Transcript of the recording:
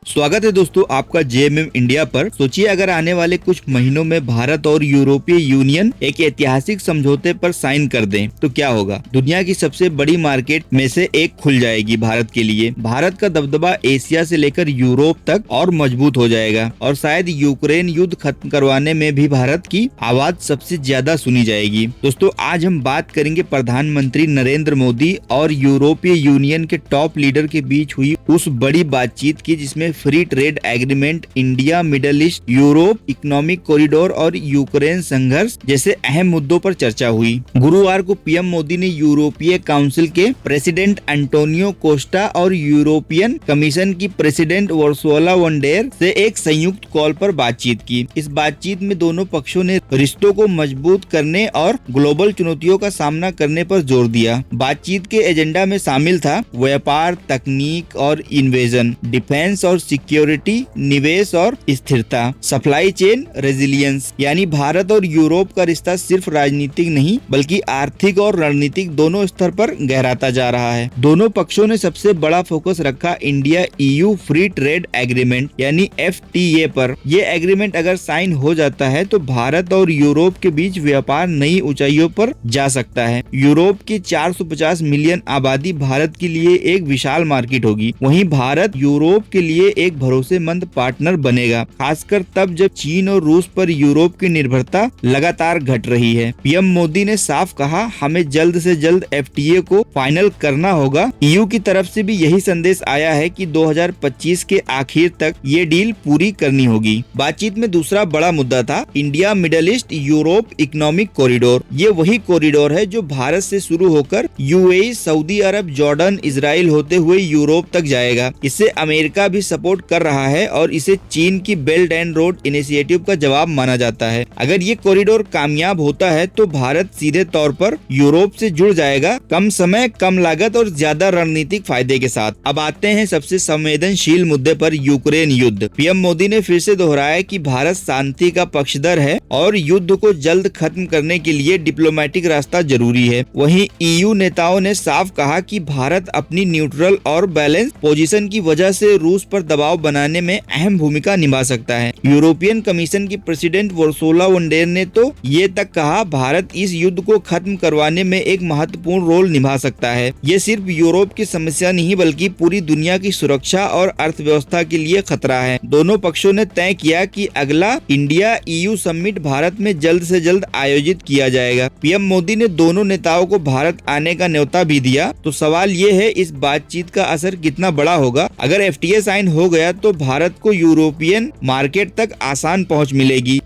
स्वागत है दोस्तों आपका जेएमएम इंडिया पर। सोचिए अगर आने वाले कुछ महीनों में भारत और यूरोपीय यूनियन एक ऐतिहासिक समझौते पर साइन कर दें तो क्या होगा। दुनिया की सबसे बड़ी मार्केट में से एक खुल जाएगी भारत के लिए। भारत का दबदबा एशिया से लेकर यूरोप तक और मजबूत हो जाएगा और शायद यूक्रेन युद्ध खत्म करवाने में भी भारत की आवाज सबसे ज्यादा सुनी जाएगी। दोस्तों आज हम बात करेंगे प्रधानमंत्री नरेंद्र मोदी और यूरोपीय यूनियन के टॉप लीडर के बीच हुई उस बड़ी बातचीत की जिसमें free trade agreement, India middle east, Europe economic corridor और यूक्रेन संघर्ष जैसे अहम मुद्दों पर चर्चा हुई। गुरुवार को पीएम मोदी ने यूरोपीय काउंसिल के प्रेसिडेंट एंटोनियो कोस्टा और यूरोपियन कमीशन की प्रेसिडेंट उर्सुला वॉन डेर से एक संयुक्त कॉल पर बातचीत की। इस बातचीत में दोनों पक्षों ने रिश्तों को मजबूत करने और ग्लोबल चुनौतियों का सामना करने पर जोर दिया। बातचीत के एजेंडा में शामिल था व्यापार, तकनीक और इन्वेजन, डिफेंस और सिक्योरिटी, निवेश और स्थिरता, सप्लाई चेन रेजिलियंस। यानी भारत और यूरोप का रिश्ता सिर्फ राजनीतिक नहीं बल्कि आर्थिक और रणनीतिक दोनों स्तर पर गहराता जा रहा है। दोनों पक्षों ने सबसे बड़ा फोकस रखा India EU free trade agreement यानी एफटीए पर। यह एग्रीमेंट अगर साइन हो जाता है तो भारत और यूरोप के बीच व्यापार नई ऊंचाइयों पर जा सकता है। यूरोप की 450 मिलियन आबादी भारत के लिए एक विशाल मार्केट होगी। वहीं भारत यूरोप के लिए एक भरोसेमंद पार्टनर बनेगा, खासकर तब जब चीन और रूस पर यूरोप की निर्भरता लगातार घट रही है। पीएम मोदी ने साफ कहा, हमें जल्द से जल्द एफटीए को फाइनल करना होगा। ईयू की तरफ से भी यही संदेश आया है कि 2025 के आखिर तक ये डील पूरी करनी होगी। बातचीत में दूसरा बड़ा मुद्दा था India middle east Europe economic corridor. ये वही कॉरिडोर है जो भारत से शुरू होकर यूएई, सऊदी अरब, जॉर्डन, इजराइल होते हुए यूरोप तक जाएगा। इसे अमेरिका भी सपोर्ट कर रहा है और इसे चीन की बेल्ट एंड रोड इनिशिएटिव का जवाब माना जाता है। अगर ये कॉरिडोर कामयाब होता है तो भारत सीधे तौर पर यूरोप से जुड़ जाएगा, कम समय, कम लागत और ज्यादा रणनीतिक फायदे के साथ। अब आते हैं सबसे संवेदनशील मुद्दे पर, यूक्रेन युद्ध। पीएम मोदी ने फिर से दोहराया कि भारत शांति का पक्षधर है और युद्ध को जल्द खत्म करने के लिए डिप्लोमेटिक रास्ता जरूरी है। वहीं ईयू नेताओं ने साफ कहा कि भारत अपनी न्यूट्रल और बैलेंस पोजीशन की वजह से रूस पर दबाव बनाने में अहम भूमिका निभा सकता है। यूरोपियन कमीशन की प्रेसिडेंट उर्सुला वॉन डेर ने तो ये तक कहा, भारत इस युद्ध को खत्म करवाने में एक महत्वपूर्ण रोल निभा सकता है। ये सिर्फ यूरोप की समस्या नहीं बल्कि पूरी दुनिया की सुरक्षा और अर्थव्यवस्था के लिए खतरा है। दोनों पक्षों ने तय किया कि अगला इंडिया ईयू समिट भारत में जल्द से जल्द आयोजित किया जाएगा। पीएम मोदी ने दोनों नेताओं को भारत आने का न्योता भी दिया। तो सवाल ये है, इस बातचीत का असर कितना बड़ा होगा। अगर एफटीए साइन हो गया तो भारत को यूरोपियन मार्केट तक आसान पहुंच मिलेगी।